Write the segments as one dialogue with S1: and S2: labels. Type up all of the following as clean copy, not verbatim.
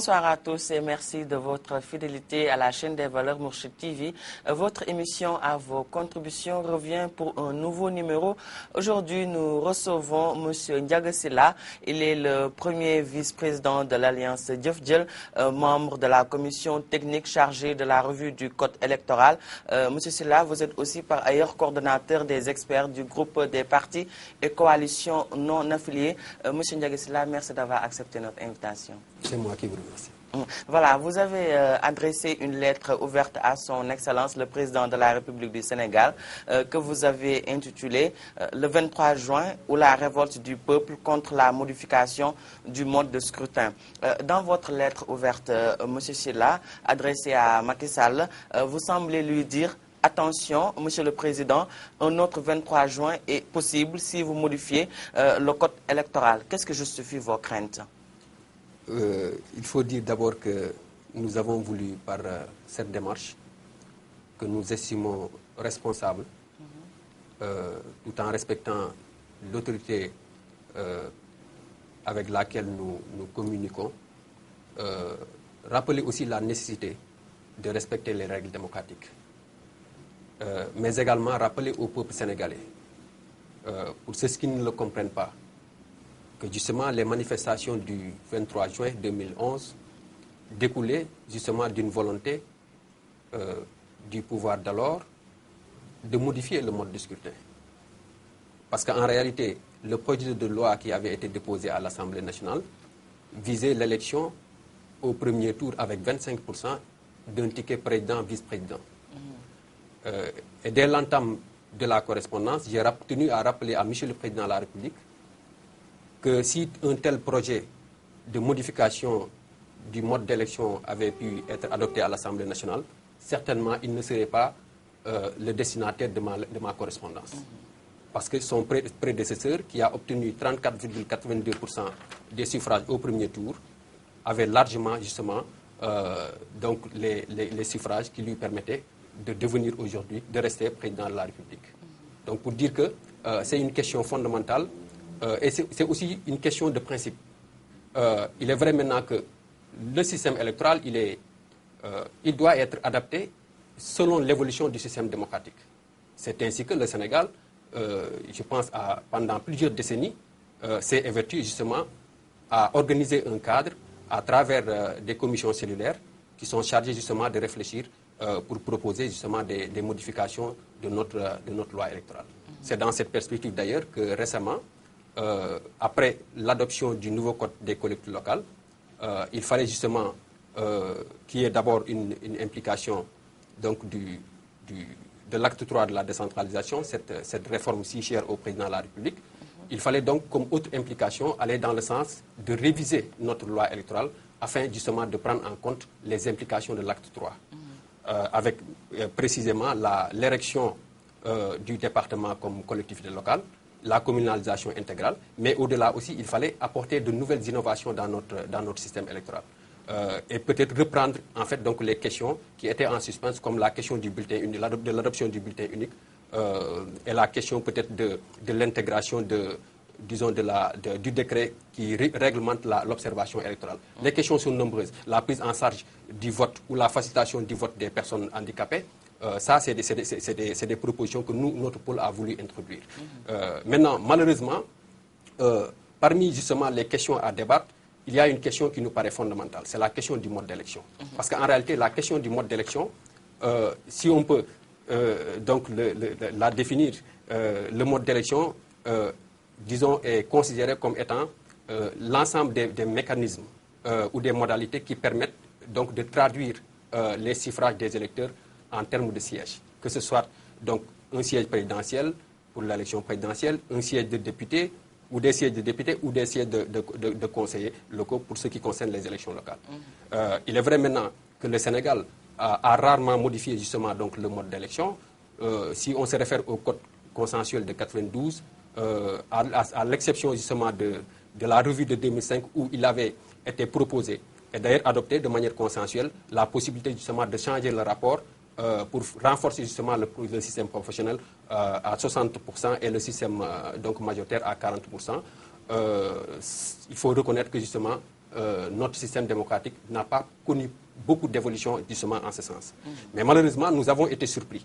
S1: Bonsoir à tous et merci de votre fidélité à la chaîne des valeurs Mourchid TV. Votre émission à vos contributions revient pour un nouveau numéro. Aujourd'hui, nous recevons M. Ndiaga Sylla. Il est le premier vice-président de l'Alliance Jëf Jël, membre de la commission technique chargée de la revue du code électoral. M. Sylla, vous êtes aussi par ailleurs coordonnateur des experts du groupe des partis et coalitions non affiliées. M. Ndiaga Sylla, merci d'avoir accepté notre invitation.
S2: C'est moi qui vous remercie.
S1: Voilà, vous avez adressé une lettre ouverte à son Excellence, le Président de la République du Sénégal, que vous avez intitulée le 23 juin ou la révolte du peuple contre la modification du mode de scrutin. Dans votre lettre ouverte, M. Sylla, adressée à Macky Sall, vous semblez lui dire: attention, Monsieur le Président, un autre 23 juin est possible si vous modifiez le code électoral. Qu'est-ce que justifie vos craintes?
S2: Il faut dire d'abord que nous avons voulu, par cette démarche, que nous estimons responsable, tout en respectant l'autorité avec laquelle nous communiquons, rappeler aussi la nécessité de respecter les règles démocratiques, mais également rappeler au peuple sénégalais, pour ceux qui ne le comprennent pas, que justement les manifestations du 23 juin 2011 découlaient justement d'une volonté du pouvoir d'alors de modifier le mode de scrutin. Parce qu'en réalité, le projet de loi qui avait été déposé à l'Assemblée nationale visait l'élection au premier tour avec 25% d'un ticket président-vice-président. Et dès l'entame de la correspondance, j'ai tenu à rappeler à M. le Président de la République que si un tel projet de modification du mode d'élection avait pu être adopté à l'Assemblée nationale, certainement il ne serait pas le destinataire de ma correspondance. Parce que son prédécesseur, qui a obtenu 34,82% des suffrages au premier tour, avait largement justement donc les suffrages qui lui permettaient de devenir aujourd'hui, de rester président de la République. Donc pour dire que c'est une question fondamentale. Et c'est aussi une question de principe. Il est vrai maintenant que le système électoral, il doit être adapté selon l'évolution du système démocratique. C'est ainsi que le Sénégal, je pense, pendant plusieurs décennies, s'est évertué justement à organiser un cadre à travers des commissions cellulaires qui sont chargées justement de réfléchir pour proposer justement des modifications de notre loi électorale. C'est dans cette perspective d'ailleurs que récemment, après l'adoption du nouveau code des collectivités locales, il fallait justement qu'il y ait d'abord une implication donc, de l'acte 3 de la décentralisation, cette réforme si chère au président de la République. Il fallait donc, comme autre implication, aller dans le sens de réviser notre loi électorale afin justement de prendre en compte les implications de l'acte 3, avec précisément l'érection du département comme collectivité locale, la communalisation intégrale, mais au-delà aussi, il fallait apporter de nouvelles innovations dans notre système électoral. Et peut-être reprendre en fait donc les questions qui étaient en suspens, comme la question du bulletin unique, de l'adoption du bulletin unique, et la question peut-être de l'intégration du décret qui réglemente l'observation électorale. Les questions sont nombreuses. La prise en charge du vote ou la facilitation du vote des personnes handicapées, ça, c'est des propositions que notre pôle a voulu introduire. Maintenant, malheureusement, parmi justement les questions à débattre, il y a une question qui nous paraît fondamentale. C'est la question du mode d'élection. Parce qu'en réalité, la question du mode d'élection, si on peut donc la définir, le mode d'élection, disons, est considéré comme étant l'ensemble des mécanismes ou des modalités qui permettent donc de traduire les suffrages des électeurs en termes de sièges, que ce soit donc un siège présidentiel pour l'élection présidentielle, un siège de député, ou des sièges de députés, ou des sièges de conseillers locaux pour ce qui concerne les élections locales. Il est vrai maintenant que le Sénégal a rarement modifié justement donc, le mode d'élection. Si on se réfère au code consensuel de 92, à l'exception justement de la revue de 2005 où il avait été proposé et d'ailleurs adopté de manière consensuelle la possibilité justement de changer le rapport pour renforcer justement le système professionnel à 60% et le système donc majoritaire à 40%. Il faut reconnaître que justement notre système démocratique n'a pas connu beaucoup d'évolution justement en ce sens. Mais malheureusement, nous avons été surpris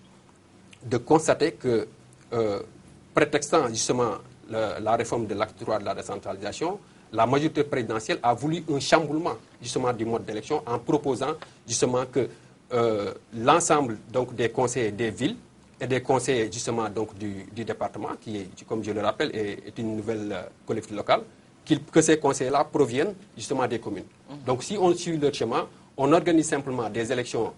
S2: de constater que, prétextant justement la réforme de l'acte 3 de la décentralisation, la majorité présidentielle a voulu un chamboulement justement du mode d'élection en proposant justement que l'ensemble donc des conseillers des villes et des conseillers justement donc du département, qui est, comme je le rappelle, est une nouvelle collectivité locale, que ces conseillers-là proviennent justement des communes. Donc si on suit leur schéma, on organise simplement des élections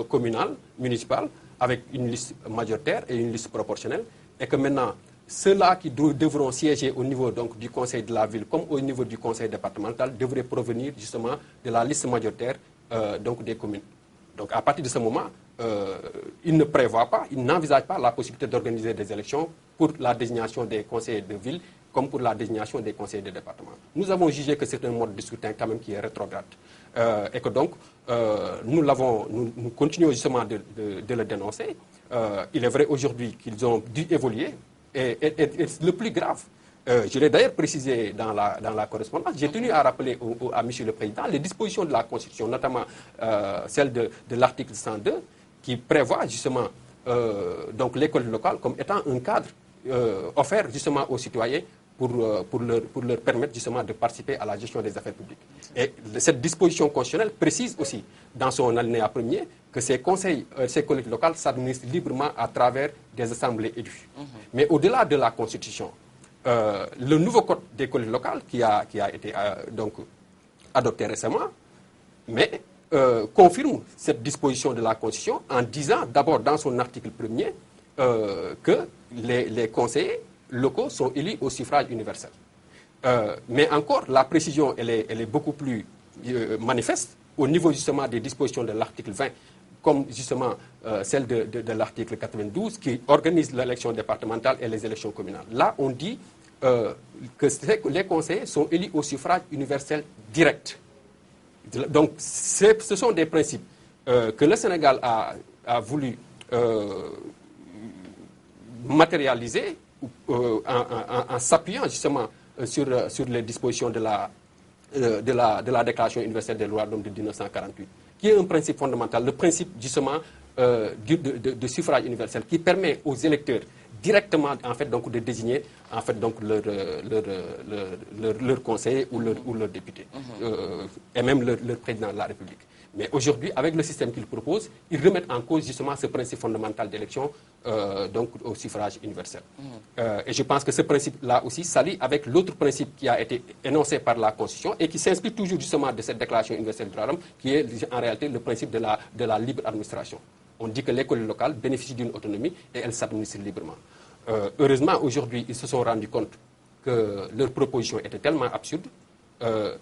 S2: communales, municipales, avec une liste majoritaire et une liste proportionnelle, et que maintenant, ceux-là qui devront siéger au niveau donc, du conseil de la ville comme au niveau du conseil départemental devraient provenir justement de la liste majoritaire donc des communes. Donc à partir de ce moment, il ne prévoit pas, il n'envisage pas la possibilité d'organiser des élections pour la désignation des conseillers de ville comme pour la désignation des conseillers de département. Nous avons jugé que c'est un mode de scrutin quand même qui est rétrograde. Et que donc, nous continuons justement de le dénoncer. Il est vrai aujourd'hui qu'ils ont dû évoluer. Et le plus grave, je l'ai d'ailleurs précisé dans la correspondance, j'ai tenu à rappeler à M. le Président les dispositions de la Constitution, notamment celle de l'article 102, qui prévoit justement donc l'école locale comme étant un cadre offert justement aux citoyens pour leur permettre justement de participer à la gestion des affaires publiques. Et cette disposition constitutionnelle précise aussi dans son alinéa premier que ces conseils, ces collectivités locales s'administrent librement à travers des assemblées élues. Mais au-delà de la Constitution, le nouveau code des collectivités locales qui a été donc adopté récemment, mais confirme cette disposition de la Constitution en disant d'abord dans son article premier que les conseillers locaux sont élus au suffrage universel. Mais encore, la précision, elle est beaucoup plus manifeste au niveau justement des dispositions de l'article 20, comme justement celle de l'article 92, qui organise l'élection départementale et les élections communales. Là, on dit que les conseillers sont élus au suffrage universel direct. Donc, ce sont des principes que le Sénégal a voulu matérialiser en s'appuyant justement sur les dispositions de la Déclaration universelle des droits de l'homme de 1948, qui est un principe fondamental, le principe justement de suffrage universel, qui permet aux électeurs directement en fait donc de désigner en fait donc leur conseiller ou leur député et même leur président de la République. Mais aujourd'hui, avec le système qu'ils proposent, ils remettent en cause justement ce principe fondamental d'élection donc au suffrage universel. Et je pense que ce principe-là aussi s'allie avec l'autre principe qui a été énoncé par la Constitution et qui s'inspire toujours justement de cette Déclaration universelle des droits de l'homme, qui est en réalité le principe de la libre administration. On dit que l'école locale bénéficie d'une autonomie et elle s'administre librement. Heureusement, aujourd'hui, ils se sont rendus compte que leur proposition était tellement absurde,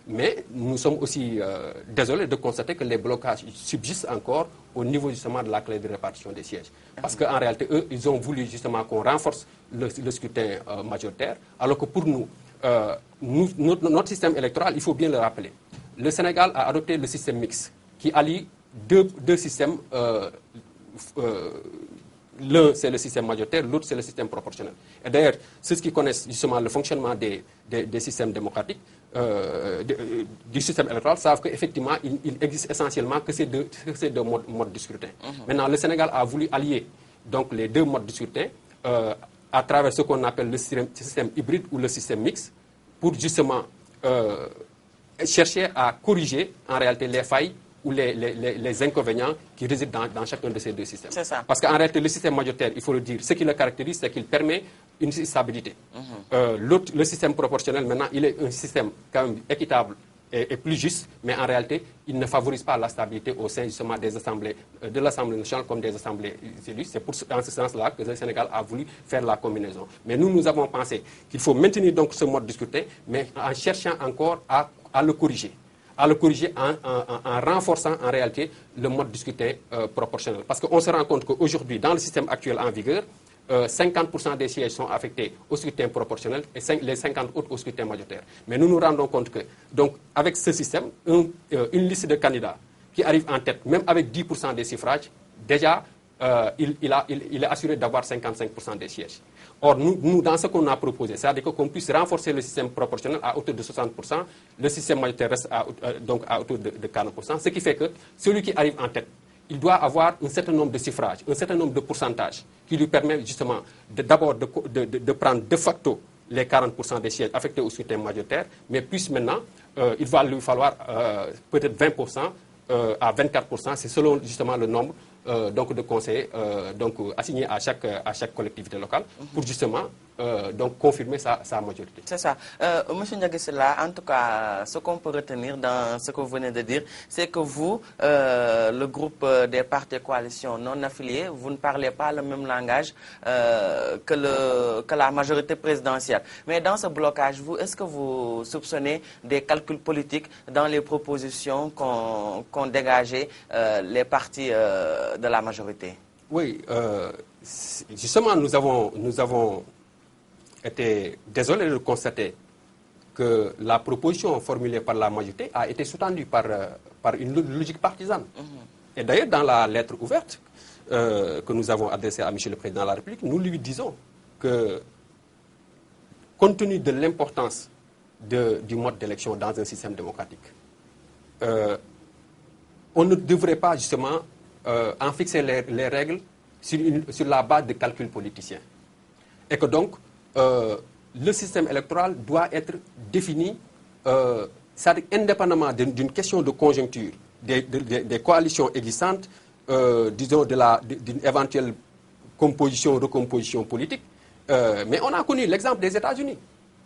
S2: mais nous sommes aussi désolés de constater que les blocages subsistent encore au niveau justement de la clé de répartition des sièges. Parce qu'en réalité, eux, ils ont voulu justement qu'on renforce le scrutin majoritaire, alors que pour nous, notre système électoral, il faut bien le rappeler. Le Sénégal a adopté le système mixte, qui allie deux systèmes. L'un, c'est le système majoritaire, l'autre, c'est le système proportionnel. Et d'ailleurs, ceux qui connaissent justement le fonctionnement des systèmes démocratiques, du système électoral, savent qu'effectivement, il existe essentiellement que ces deux modes de scrutin. Maintenant, le Sénégal a voulu allier donc, les deux modes de scrutin à travers ce qu'on appelle le système hybride ou le système mixte, pour justement chercher à corriger en réalité les failles ou les inconvénients qui résident dans chacun de ces deux systèmes.
S1: C'est ça.
S2: Parce qu'en réalité, le système majoritaire, il faut le dire, ce qui le caractérise, c'est qu'il permet une stabilité. Le système proportionnel, maintenant, il est un système quand même équitable et plus juste, mais en réalité, il ne favorise pas la stabilité au sein justement des assemblées, de l'Assemblée nationale comme des assemblées élues. C'est dans ce sens-là que le Sénégal a voulu faire la combinaison. Mais nous avons pensé qu'il faut maintenir donc ce mode de scrutin, mais en cherchant encore à le corriger. À le corriger en renforçant en réalité le mode de scrutin proportionnel. Parce qu'on se rend compte qu'aujourd'hui, dans le système actuel en vigueur, 50% des sièges sont affectés au scrutin proportionnel et les 50 autres au scrutin majoritaire. Mais nous nous rendons compte que, donc, avec ce système, une liste de candidats qui arrive en tête, même avec 10% des suffrages, déjà il est assuré d'avoir 55% des sièges. Or, nous, dans ce qu'on a proposé, c'est-à-dire qu'on puisse renforcer le système proportionnel à hauteur de 60%, le système majoritaire reste donc à hauteur de 40%, ce qui fait que celui qui arrive en tête, il doit avoir un certain nombre de suffrages, un certain nombre de pourcentages qui lui permet justement d'abord de prendre de facto les 40% des sièges affectés au scrutin majoritaire, mais plus maintenant, il va lui falloir peut-être 20% à 24%, c'est selon justement le nombre donc de conseillers assignés à chaque collectivité locale pour justement donc confirmer sa majorité.
S1: C'est ça. Monsieur Ndiaguissela, en tout cas, ce qu'on peut retenir dans ce que vous venez de dire, c'est que vous, le groupe des partis et coalitions non affiliés, vous ne parlez pas le même langage que la majorité présidentielle. Mais dans ce blocage, est-ce que vous soupçonnez des calculs politiques dans les propositions qu'ont dégagées les partis de la majorité?
S2: Oui, justement, nous avons été désolés de constater que la proposition formulée par la majorité a été sous-tendue par une logique partisane. Et d'ailleurs, dans la lettre ouverte que nous avons adressée à M. le Président de la République, nous lui disons que, compte tenu de l'importance du mode d'élection dans un système démocratique, on ne devrait pas justement en fixer les règles sur la base de calculs politiciens. Et que donc, le système électoral doit être défini indépendamment d'une question de conjoncture, des coalitions existantes, disons d'une éventuelle recomposition politique. Mais on a connu l'exemple des États-Unis,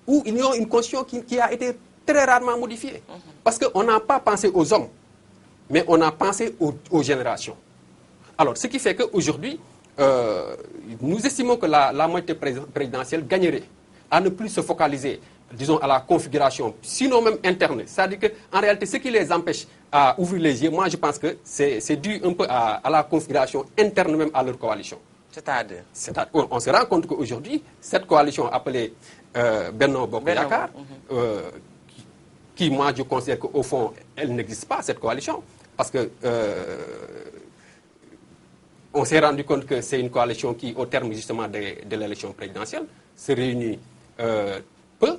S2: où il y a une constitution qui a été très rarement modifiée. Parce qu'on n'a pas pensé aux hommes, mais on a pensé aux générations. Alors, ce qui fait qu'aujourd'hui, nous estimons que la majorité présidentielle gagnerait à ne plus se focaliser, disons, à la configuration, sinon même interne. C'est-à-dire qu'en réalité, ce qui les empêche à ouvrir les yeux, moi je pense que c'est dû un peu à la configuration interne même à leur coalition.
S1: C'est-à-dire
S2: on se rend compte qu'aujourd'hui, cette coalition appelée Benno Bokk Yakaar, qui moi je considère qu'au fond, elle n'existe pas, cette coalition, parce que on s'est rendu compte que c'est une coalition qui, au terme justement de l'élection présidentielle, se réunit peu.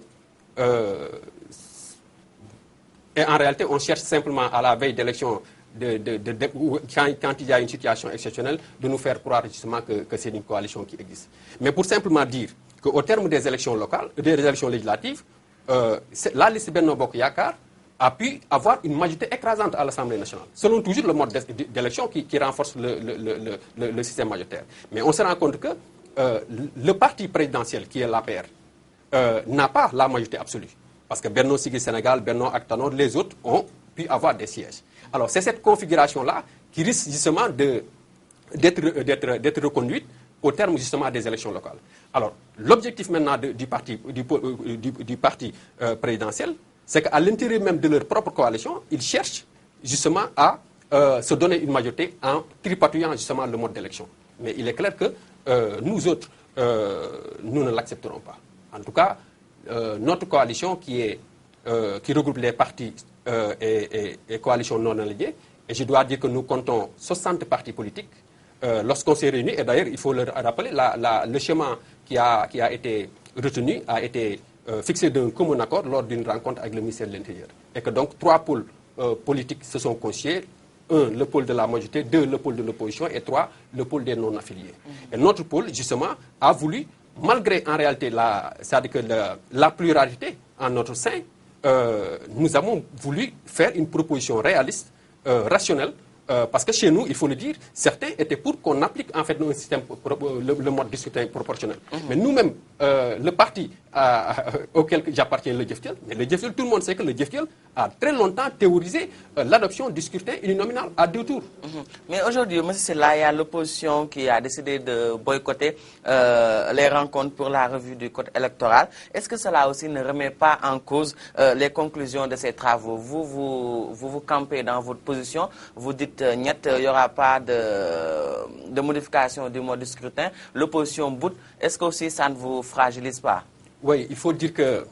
S2: Et en réalité, on cherche simplement à la veille d'élection, quand il y a une situation exceptionnelle, de nous faire croire justement que c'est une coalition qui existe. Mais pour simplement dire qu'au terme des élections locales, des élections législatives, la liste Benno Bokk Yakaar a pu avoir une majorité écrasante à l'Assemblée nationale, selon toujours le mode d'élection qui renforce le système majoritaire. Mais on se rend compte que le parti présidentiel, qui est l'APR, n'a pas la majorité absolue. Parce que Benno Siggil Sénégal, Benno Ak Tanor, les autres ont pu avoir des sièges. Alors c'est cette configuration-là qui risque justement d'être reconduite au terme justement des élections locales. Alors l'objectif maintenant du parti présidentiel, c'est qu'à l'intérieur même de leur propre coalition, ils cherchent justement à se donner une majorité en tripatouillant justement le mode d'élection. Mais il est clair que nous autres, nous ne l'accepterons pas. En tout cas, notre coalition qui regroupe les partis et coalitions non alignées, et je dois dire que nous comptons 60 partis politiques, lorsqu'on s'est réunis, et d'ailleurs il faut le rappeler, le chemin qui a été retenu a été fixé d'un commun accord lors d'une rencontre avec le ministère de l'Intérieur. Et que donc 3 pôles politiques se sont constitués. 1, le pôle de la majorité, 2, le pôle de l'opposition, et 3, le pôle des non-affiliés. Et notre pôle, justement, a voulu, malgré en réalité la pluralité en notre sein, nous avons voulu faire une proposition réaliste, rationnelle, parce que chez nous, il faut le dire, certains étaient pour qu'on applique en fait un système, le mode de scrutin proportionnel. Mais nous-mêmes, le parti auquel j'appartiens, le Jëf Jël, mais le Jëf Jël, tout le monde sait que le Jëf Jël a très longtemps théorisé l'adoption du scrutin uninominal à 2 tours.
S1: Mais aujourd'hui, M. Sylla, il y a l'opposition qui a décidé de boycotter les rencontres pour la revue du code électoral. Est-ce que cela aussi ne remet pas en cause les conclusions de ces travaux? Vous campez dans votre position, vous dites il n'y aura pas de modification du mode de scrutin, l'opposition boude. Est-ce que aussi ça ne vous fragilise pas?
S2: Oui, il faut dire que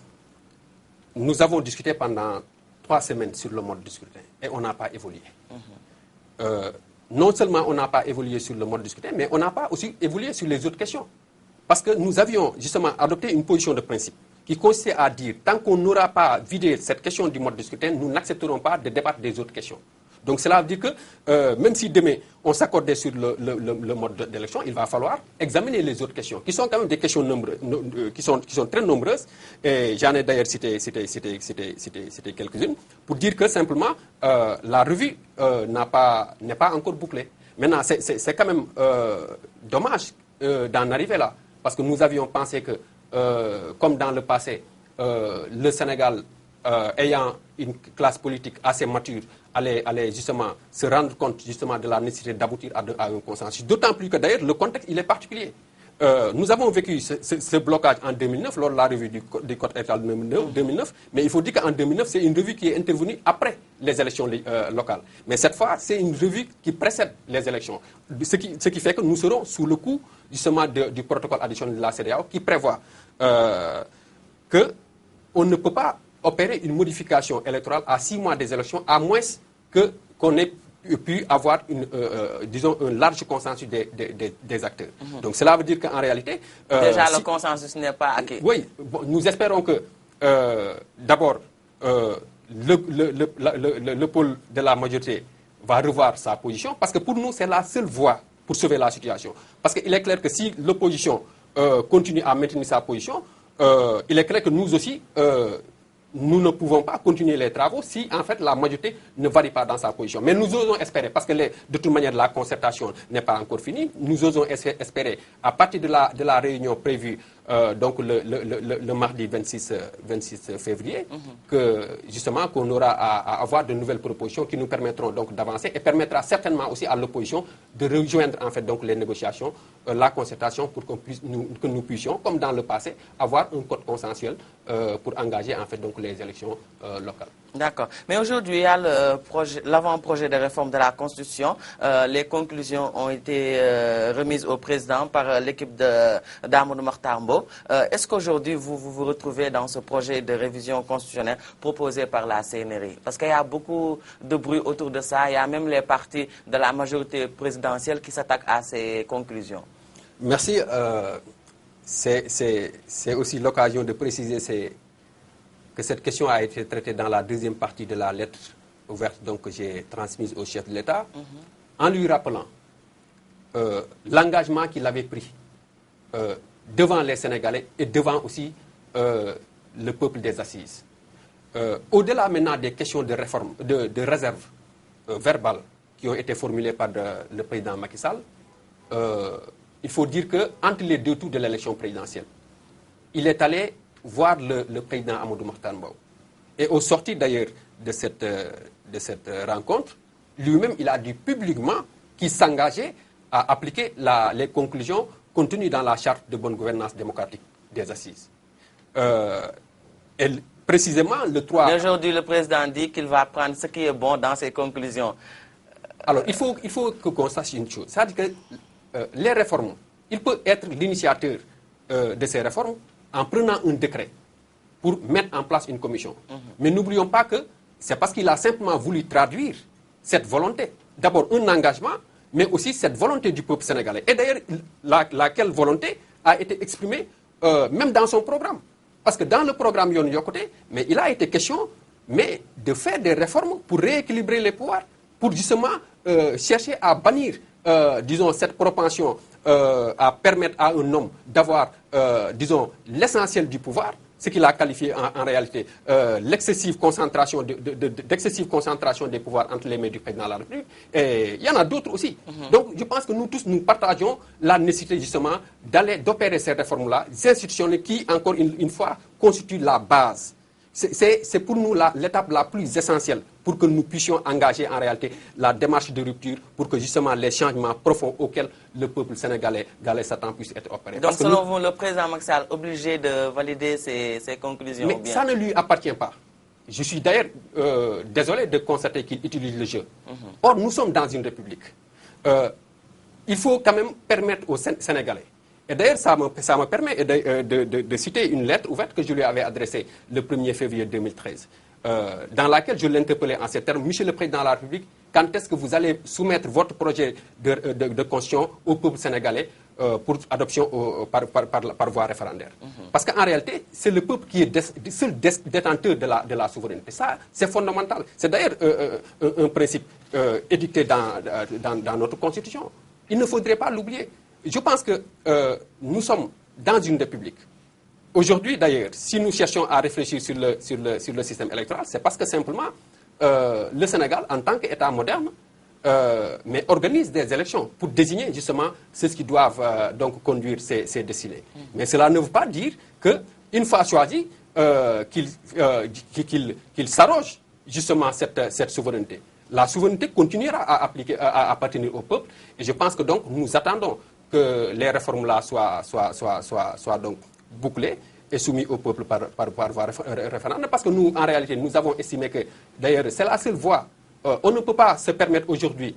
S2: nous avons discuté pendant 3 semaines sur le mode de scrutin et on n'a pas évolué. non seulement on n'a pas évolué sur le mode de scrutin, mais on n'a pas aussi évolué sur les autres questions. Parce que nous avions justement adopté une position de principe qui consistait à dire, tant qu'on n'aura pas vidé cette question du mode de scrutin, nous n'accepterons pas de débattre des autres questions. Donc cela veut dire que même si demain on s'accordait sur le mode d'élection, il va falloir examiner les autres questions, qui sont quand même des questions qui sont très nombreuses. Et j'en ai d'ailleurs cité quelques-unes, pour dire que simplement la revue n'est pas encore bouclée. Maintenant, c'est quand même dommage d'en arriver là, parce que nous avions pensé que, comme dans le passé, le Sénégal, ayant une classe politique assez mature, allait justement se rendre compte justement de la nécessité d'aboutir à un consensus. D'autant plus que d'ailleurs, le contexte, il est particulier. Nous avons vécu ce blocage en 2009, lors de la revue du Code électoral de 2009, mais il faut dire qu'en 2009, c'est une revue qui est intervenue après les élections locales. Mais cette fois, c'est une revue qui précède les élections. Ce qui fait que nous serons sous le coup justement du protocole additionnel de la CEDEAO qui prévoit qu'on ne peut pas opérer une modification électorale à 6 mois des élections, à moins qu'on ait pu avoir disons, un large consensus des acteurs. Donc cela veut dire qu'en réalité...
S1: Déjà, le consensus n'est pas acquis.
S2: Oui, bon, nous espérons que, d'abord, le pôle de la majorité va revoir sa position, parce que pour nous, c'est la seule voie pour sauver la situation. Parce qu'il est clair que si l'opposition continue à maintenir sa position, il est clair que nous aussi... nous ne pouvons pas continuer les travaux si, en fait, la majorité ne varie pas dans sa position. Mais nous osons espérer, parce que de toute manière, la concertation n'est pas encore finie, nous osons espérer, à partir de la réunion prévue donc le mardi 26 février, que justement qu'on aura à avoir de nouvelles propositions qui nous permettront donc d'avancer et permettra certainement aussi à l'opposition de rejoindre en fait donc les négociations, la concertation pour que nous puissions, comme dans le passé, avoir un code consensuel pour engager en fait donc les élections locales.
S1: D'accord. Mais aujourd'hui, il y a l'avant-projet de réforme de la Constitution. Les conclusions ont été remises au président par l'équipe d'Amadou Mahtar Mbow. Est-ce qu'aujourd'hui, vous vous retrouvez dans ce projet de révision constitutionnelle proposé par la CNRI? Parce qu'il y a beaucoup de bruit autour de ça. Il y a même les partis de la majorité présidentielle qui s'attaquent à ces conclusions.
S2: Merci. C'est aussi l'occasion de préciser que cette question a été traitée dans la deuxième partie de la lettre ouverte donc, que j'ai transmise au chef de l'État, en lui rappelant l'engagement qu'il avait pris devant les Sénégalais et devant aussi le peuple des assises. Au-delà maintenant des questions de réforme, de réserve verbale qui ont été formulées par le président Macky Sall, il faut dire qu'entre les deux tours de l'élection présidentielle, il est allé voir le président Amadou Mahtar Mbow. Et au sortir d'ailleurs de cette rencontre, lui-même, il a dit publiquement qu'il s'engageait à appliquer les conclusions contenues dans la charte de bonne gouvernance démocratique des assises. Et précisément le 3...
S1: Mais aujourd'hui, le président dit qu'il va prendre ce qui est bon dans ses conclusions.
S2: Alors, il faut qu'on sache une chose. C'est-à-dire que les réformes, il peut être l'initiateur de ces réformes en prenant un décret pour mettre en place une commission. Mais n'oublions pas que c'est parce qu'il a simplement voulu traduire cette volonté. D'abord, un engagement, mais aussi cette volonté du peuple sénégalais. Et d'ailleurs, laquelle volonté a été exprimée même dans son programme. Parce que dans le programme Yoon Yokkute, mais il a été question de faire des réformes pour rééquilibrer les pouvoirs, pour justement chercher à bannir, disons, cette propension à permettre à un homme d'avoir, disons, l'essentiel du pouvoir, ce qu'il a qualifié en réalité l'excessive concentration, d'excessive concentration des pouvoirs entre les mains du président de la République. Et il y en a d'autres aussi. Donc je pense que nous tous, nous partageons la nécessité justement d'opérer ces réformes-là, ces institutions qui, encore une fois, constituent la base. C'est pour nous l'étape la plus essentielle pour que nous puissions engager en réalité la démarche de rupture pour que justement les changements profonds auxquels le peuple sénégalais s'attend puissent être opérés.
S1: Donc selon vous, le président Macky Sall est obligé de valider ces conclusions?
S2: Mais ça ne lui appartient pas. Je suis d'ailleurs désolé de constater qu'il utilise le jeu. Or, nous sommes dans une république. Il faut quand même permettre aux Sénégalais. Et d'ailleurs, ça me permet de citer une lettre ouverte que je lui avais adressée le 1er février 2013. dans laquelle je l'interpellais en ces termes, Monsieur le Président de la République, quand est-ce que vous allez soumettre votre projet de constitution au peuple sénégalais pour adoption par voie référendaire? Parce qu'en réalité, c'est le peuple qui est seul détenteur de la souveraineté. Ça, c'est fondamental. C'est d'ailleurs un principe édicté dans notre Constitution. Il ne faudrait pas l'oublier. Je pense que nous sommes dans une république. Aujourd'hui, d'ailleurs, si nous cherchons à réfléchir sur le système électoral, c'est parce que simplement, le Sénégal, en tant qu'État moderne, mais organise des élections pour désigner justement ceux qui doivent donc conduire ces décidés. Mais cela ne veut pas dire qu'une fois choisi, qu'il s'arroge justement cette souveraineté. La souveraineté continuera à appartenir au peuple, et je pense que donc nous attendons que les réformes-là soient donc bouclées et soumis au peuple par voie référendaire, parce que nous, en réalité, nous avons estimé que, d'ailleurs, c'est la seule voie. On ne peut pas se permettre aujourd'hui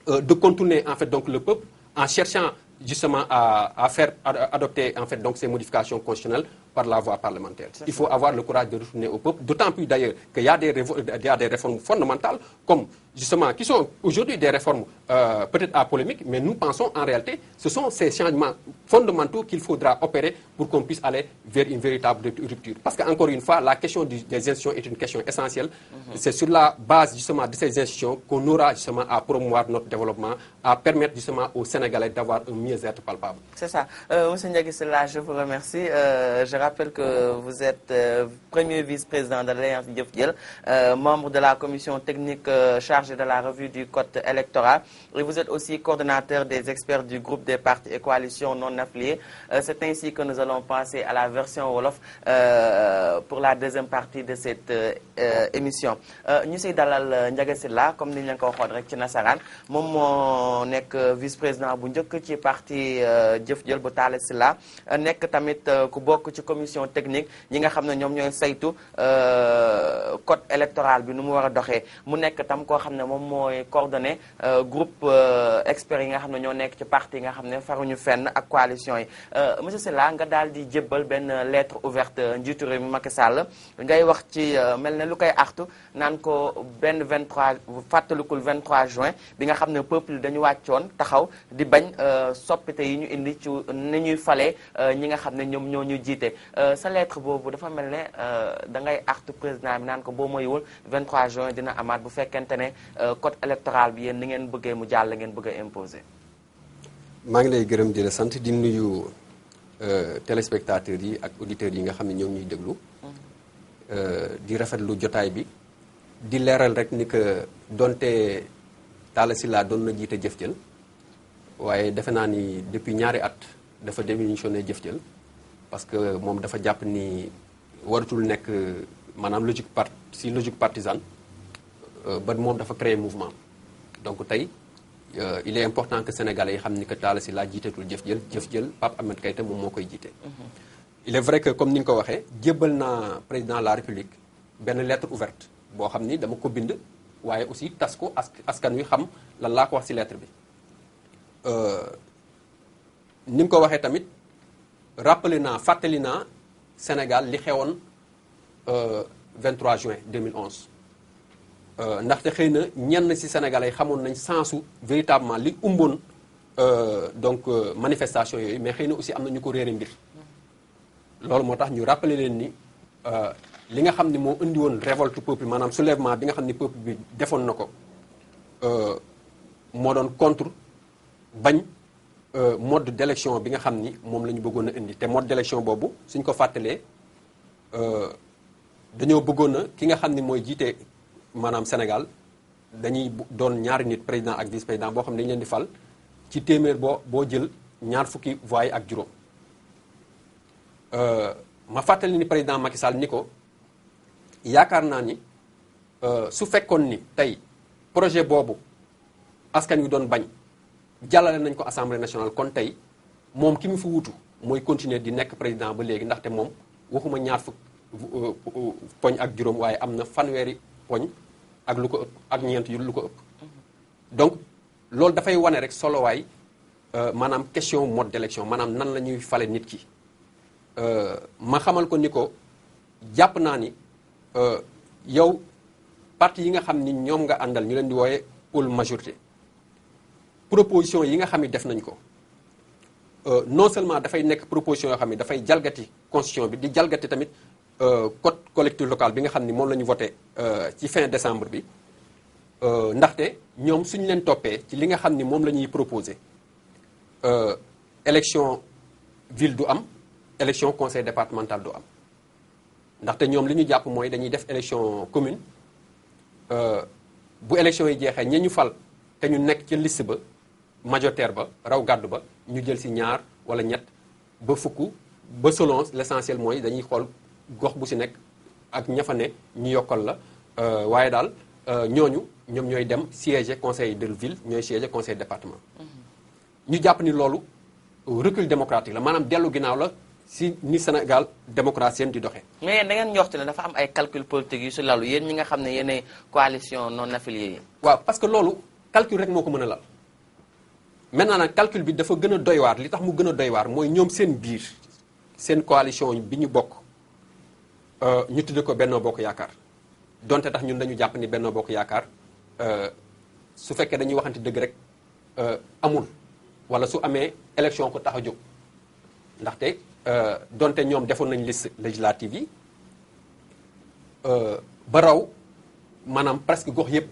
S2: de contourner, en fait, donc, le peuple en cherchant, justement, à faire adopter, en fait, donc, ces modifications constitutionnelles par la voie parlementaire. Il faut avoir le courage de retourner au peuple, d'autant plus, d'ailleurs, qu'il y a des réformes fondamentales, comme, justement, qui sont aujourd'hui des réformes peut-être à polémique, mais nous pensons, en réalité, ce sont ces changements fondamentaux qu'il faudra opérer pour qu'on puisse aller vers une véritable rupture. Parce qu'encore une fois, la question des institutions est une question essentielle. C'est sur la base, justement, de ces institutions qu'on aura, justement, à promouvoir notre développement, à permettre, justement, aux Sénégalais d'avoir un mieux-être palpable.
S1: C'est ça. Monsieur Ndiaga Sylla, je vous remercie. Je rappelle que vous êtes premier vice-président de l'Alliance Jëf Jël, membre de la commission technique chargée de la revue du code électoral, et vous êtes aussi coordonnateur des experts du groupe des partis et coalitions non affiliées. C'est ainsi que nous allons passer à la version Wolof pour la deuxième partie de cette émission. ñu siy dalal Ndiaga Sylla comme ni ñu leen ko waxoon rek ci nasaraan moom moo nekk vice-président bu njëkk ci parti Jëf Jël bu Talla Sylla nekk tamit ku bokk ci commission technique ñi nga xam ne ñoom ñooy saytu code électoral bi nu mu war a doxee mu nekk tam koo xam ne moom mooy coordonné groupe experts yi nga xam ne ñoo nekk ci parti yi nga xam ne faruñu fenn ak coalition yi. monsieur Sylla nga daal di jébbal benn lettre ouverte njiitu réew mi Macky Sall ngay wax ci mel ne lu koy artu naan ko benn 23 fàttalikul 23 juin bi nga xam ne peuple dañu wàccoon taxaw di bañ soppite yi ñu indi ci ni ñuy falee ñi nga xam ne ñoom ñoo ñu jiite. sa lettre boobu dafa mel ne da ngay artu président bi naan ko boo moywul 23 juin dina amaat bu fekkente ne code électoral bi yéen ni ngeen bëggee mu jàll ngeen bëgg a imposer.
S2: maa ngi lay gërëm di la sant di nuyu téléspectateurs yi ak auditeurs yi nga xam ne ñoo ñuy déglu. di rafetlu jotaay bi. di leeral rek ni que donte Talla Sylla doon na jiite Jëf Jël waaye defe naa ni depuis ñaari at dafa démissionné Jëf Jël parce que moom dafa jàpp ni waratul nekk maanaam logique partisane ba moom dafa créer mouvement. donc tey il est important que sénégalais yi xam ni que Talla Sylla jiitetul Jëf Jël Pape Ahmed Keïta moom moo koy jiite. il est vrai que comme ni nga ko waxee jébbal naa président de la République benn lettre ouverte boo xam ni dama ko bind waaye aussi tas ko askan wi xam lan laa ko wax ci lettre bi. ni nga ko waxee tamit fàttali naa Sénégal li xewoon 23 juin 2011 ndaxte xëy na ñenn ci Sénégalais xamoon nañ sensu véritablement li umboon donc manifestation yooyu mais xëy na aussi am na ñu ko réere mbir. loolu moo tax ñu rappelé leen ni li nga xam ni moo indi woon révolte peuple maanaam soulèvement bi nga xam ni peuple bi defoon na ko moo doon contre bañ mode d'élection bi nga xam ni moom la ñu bëggoon a indi te mode d'élection boobu suñ ko fàttalee dañoo bëggoon a ki nga xam ni mooy jiite maanaam Sénégal dañuy doon ñaari nit président ak vice président boo xam ne dañu leen di fal ci téeméer boo jël ñaar fukki voix ak juróom. ma fàttali ni président Macky Sall ni ko yaakaar naa ni su fekkoon ni tey projet boobu askan wi doon bañ jàllale nañ ko assemblée nationale kon tey moom ki mu fi wutu mooy continuer di nekk président ba léegi ndaxte moom waxuma ñaar fukk poñ ak juróom waaye am na fanweeri poñ ak lu ko ëpp ak ñeent yu lu ko ëpp. donc loolu dafay wane rek solowaay maanaam question mode d'élection maanaam nan la ñuy fale nit ki. ma xamal ko ni ko jàpp naa ni yow parti yi nga xam ni ñoom nga àndal ñu leen di wooye pôle majorité proposition yi nga xam ni def nañ ko non seulement dafay nekk proposition yoo xam ni dafay jalgati constitution bi di jalgati tamit code collectif local bi nga xam ni moom la ñu voté ci fin décembre bi ndaxte ñoom suñu leen toppee ci li nga xam ni moom la ñuy proposé élection ville du am élection conseil départemental du am ndaxte ñoom li ñu jàpp mooy dañuy def élection commune bu élection yi jeexee ña ñu fal te ñu nekk ci liste ba majoritaire ba raw gàddu ba ñu jël si ñaar wala ñett ba fukk ba selon l'essentiel mooy dañuy xool gox bu si nekk ak ña fa ne ñu yokkal la waaye daal ñooñu ñoom ñooy dem siéger conseil de ville ñooy siéger conseil département. ñu jàpp ni loolu recul démocratique la maanaam dellu ginnaaw la si ni Sénégal démocratie di doxee.
S1: mais yéen da ngeen njorti ne dafa am ay calcul politique yu si lalu yéen ñi nga xam ne yéenay coalition non affiliée yi.
S2: waaw parce que loolu calcul rek moo ko mën a lal maintenant nag calcul bi dafa gën a doy waar li tax mu gën a doy waar mooy ñoom seen biir seen coalition bi ñu bokk ñu tudde ko Benno Bokk Yaakaar donte tax ñun dañu jàpp ni Benno Bokk Yaakaar su fekkee dañuy waxante dëgg rek amul wala su amee élection ko tax a jóg ndaxte donte ñoom defoon nañ liste législative yi ba raw maanaam presque gox yëpp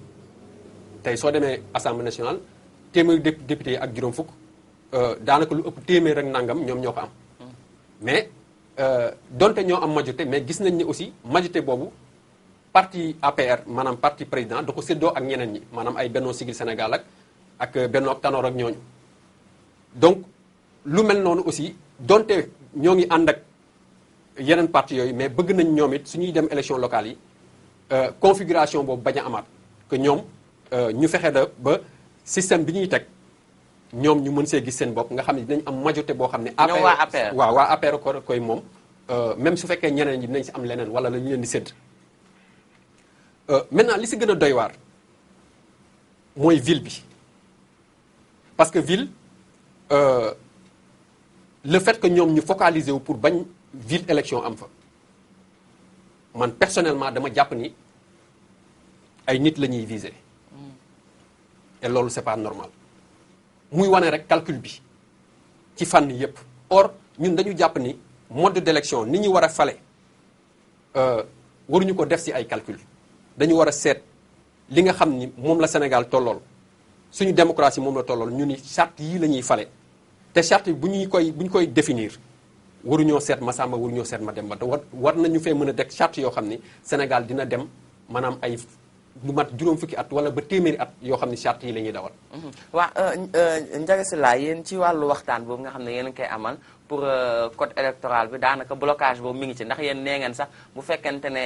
S2: tey soo demee assemblée nationale téeméeri député yi ak juróom fukk daanaka lu ëpp téeméer rek nangam ñoom ñoo ko am mais donte ñoo am majorité mais gis nañ ne aussi majorité boobu parti APR maanaam parti président da ko séddoo ak ñeneen ñi maanaam ay Benno Siggil Sénégal ak Benno ak Tanor ak ñooñu donc lu mel noonu aussi donte ñoo ngi ànd ak yeneen parti yooyu mais bëgg nañ ñoom it suñuy dem élection locale yi configuration boobu bañ a amaat que ñoom ñu fexe da ba système bi ñuy teg ñoom ñu mën see gis seen bopp nga xam ne dinañ am majorité boo xam ne
S1: ñoom waa APR
S2: waaw waa APR ko koy moom même su fekkee ñeneen ñi dinañ si am leneen wala la ñu leen di sédd maintenant li si gën a doy waar mooy ville bi parce que ville le fait que ñoom ñu focaliser wu pour bañ ville élection am fa man personnellement dama jàpp ni ay nit la ñuy viser et loolu c'est pas normal muy wane rek calcul bi ci fànn yépp or ñun dañu jàpp ni mode d'élection ni ñu war a fale waruñu ko def ci ay calcul dañu war a seet li nga xam ni moom la Sénégal tollool suñu démocratie moom la tollool ñu ni charte yii la ñuy fale te charte yi bu ñu koy définir waruñoo seet Massamba waruñoo seet Mademba te war nañu fee mën a teg charte yoo xam ni Sénégal dina dem maanaam ay lu mat juróom fukki at wala ba téeméeri at yoo xam ni charte yi la ñuy dawal.
S1: waaw Ndiaga Sylla yéen ci wàllu waxtaan boobu nga xam ne yéen a ngi koy amal pour code électoral bi daanaka blocage boobu mi ngi ci ndax yéen nee ngeen sax bu fekkente ne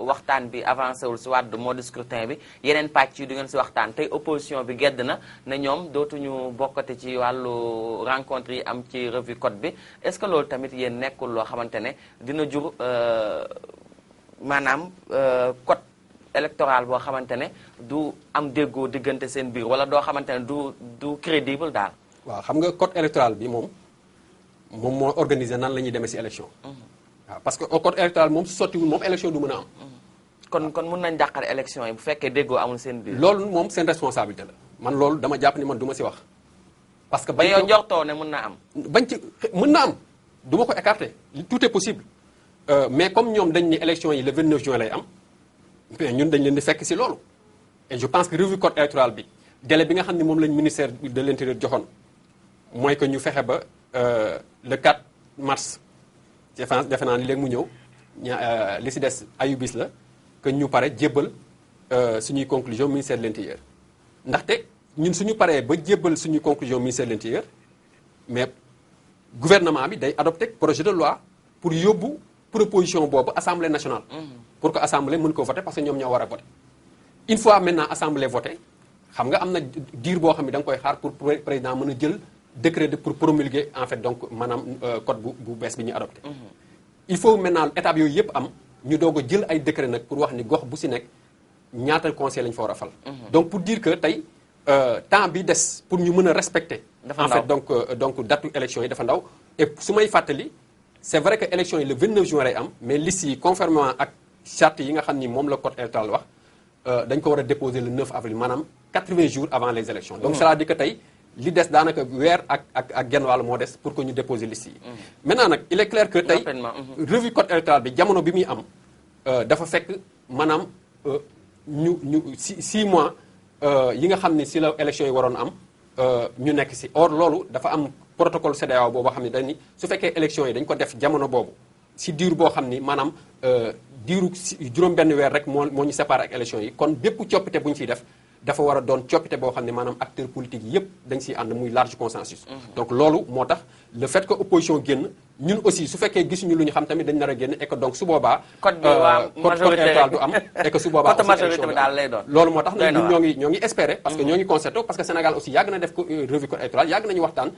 S1: waxtaan bi avancé wul si wàllu mode scrutin bi yeneen pàcc yi du ngeen si waxtaan tey opposition bi gedd na ne ñoom dootuñu bokkati ci wàllu rencontre yi am ci revue code bi est-ce que loolu tamit yéen nekkul loo xamante ne dina jur maanaam code électoral boo xamante ne du am déggoo diggante seen biir wala doo xamante ne du crédible daal.
S2: waaw xam nga code électoral bi moom moo organisé nan la ñuy demee ci élection. waaw parce que code électoral moom su sottiwul moom élection du mën a am.
S1: kon mun nañ dàqal élection yi bu fekkee déggoo amul seen biir.
S2: loolu moom seen responsabilité la man loolu dama jàpp ni man du ma ci wax. parce que
S1: bañ yow njortoo ne mën na am.
S2: bañ ci mën na am du ma ko écarter tout est possible mais comme ñoom dañ ni élection yi le 29 juin lay am. mais ñun dañ leen di fekk ci loolu et je pense que revue code électoral bi délai bi nga xam ne moom lañ ministère de l'intérieur joxoon mooy que ñu fexe ba le 4 mars defe naa ni léegi mu ñëw li ci des ayubis la que ñu pare jébbal suñuy conclusion ministère de l'intérieur ndaxte ñun suñu paree ba jébbal suñuy conclusion ministère de l'intérieur mais gouvernement bi day adopté projet de loi pour yóbbu proposition boobu assemblée nationale. pour que assemblée mën ko voter parce que ñoom ñoo war a voter. une fois maintenant assemblée voté xam nga am na diir boo xam ne da nga koy xaar pour président mën a jël décret pour promulguer en fait donc maanaam code bu bees bi ñu adopté. il faut maintenant étape yooyu yëpp am ñu doog a jël ay décret nag pour wax ni gox bu si nekk ñaata conseil lañ fa war a fal. donc pour dire que tey temps bi des pour ñu mën a respecter. en fait donc datu élection yi dafa ndaw et su may fàttali. c'est vrai que élection yi le 29 juin lay am mais liste yi conformément ak charte yi nga xam ni moom la code électoral wax dañ ko war a déposer le 9 avril maanaam 80 jours avant les élections donc c'est-à-dire que tey li des daanaka weer ak genn wàll moo des pour que ñu déposer liste yi maintenant nag il est clair que tey revue code électoral bi jamono bi muy am dafa fekk maanaam ñu 6 mois yi nga xam ni si la élection yi waroon am ñu nekk si or loolu dafa am protocole CEDEAO boobu xam ni dañ ni su fekkee élection yi dañ ko def jamono boobu si diir boo xam ni maanaam diiru juróom-benn weer rek moo ñu séparé ak élection yi kon bépp coppite bu ñu ciy def dafa war a doon coppite boo xam ne maanaam acteurs politiques yi yëpp dañ siy ànd muy large consensus. donc loolu moo tax le fait que opposition génn ñun aussi su fekkee gisuñu lu ñu xam tamit dañ nar a génn et que donc su boobaa.
S1: code bi waa majorité
S2: électoral du am et que su boobaa.
S1: code majorité bi daal lay doon.
S2: loolu moo tax nag ñun ñoo ngi espérer. parce que ñoo ngi concerté parce que Sénégal aussi yàgg na def ko revue code électoral yàgg nañu waxtaan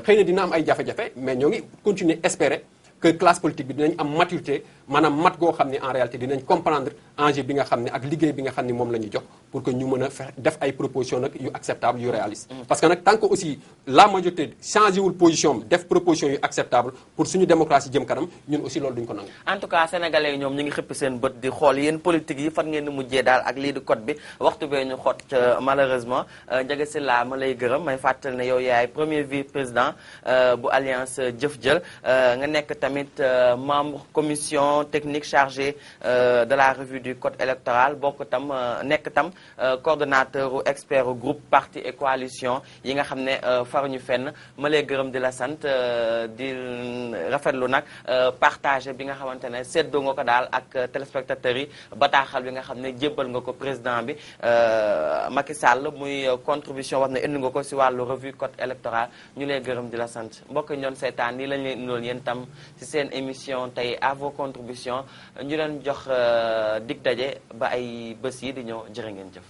S2: xëy na dina am ay jafe-jafe mais ñoo ngi continuer espérer. que classe politique bi dinañ am maturité maanaam mat goo xam ne en réalité dinañ comprendre enjeu bi nga xam ne ak liggéey bi nga xam ne moom la ñu jox pour que ñu mën a fexe def ay propositions nag yu acceptable yu réaliste parce que nag tant que aussi la majorité changé wul position am def proposition yu acceptable pour suñu démocratie jëm kanam ñun aussi loolu duñ ko nangu.
S1: en tout cas sénégalais yi ñoom ñu ngi xëpp seen bët di xool yéen politique yi fan ngeen di mujjee daal ak lii di code bi waxtu bee ñu xot malheureusement Ndiaga Sylla ma lay gërëm may fàttali ne yow yaay premier vice-président bu alliance Jëf Jël nga nekk tamit membre commission technique chargée de la revue du code électoral bokk tam nekk tam coordonnateur ou expert au groupe parti et coalition yi nga xam ne faruñu fenn ma lay gërëm di la sant di rafetlu nag partagé bi nga xamante ne seddoo nga ko daal ak téléspectateurs yi bataaxal bi nga xam ne jébbal nga ko président bi Macky Sall muy contribution wax ne indi nga ko si wàllu revue code électoral ñu lay gërëm di la sant mbokk ñoon seetaan nii lañ leen indiloon yéen tam ci seen émission tey à vos contributions ñu leen jox dig daje ba ay bés yi di ñëw jërë ngeen jëf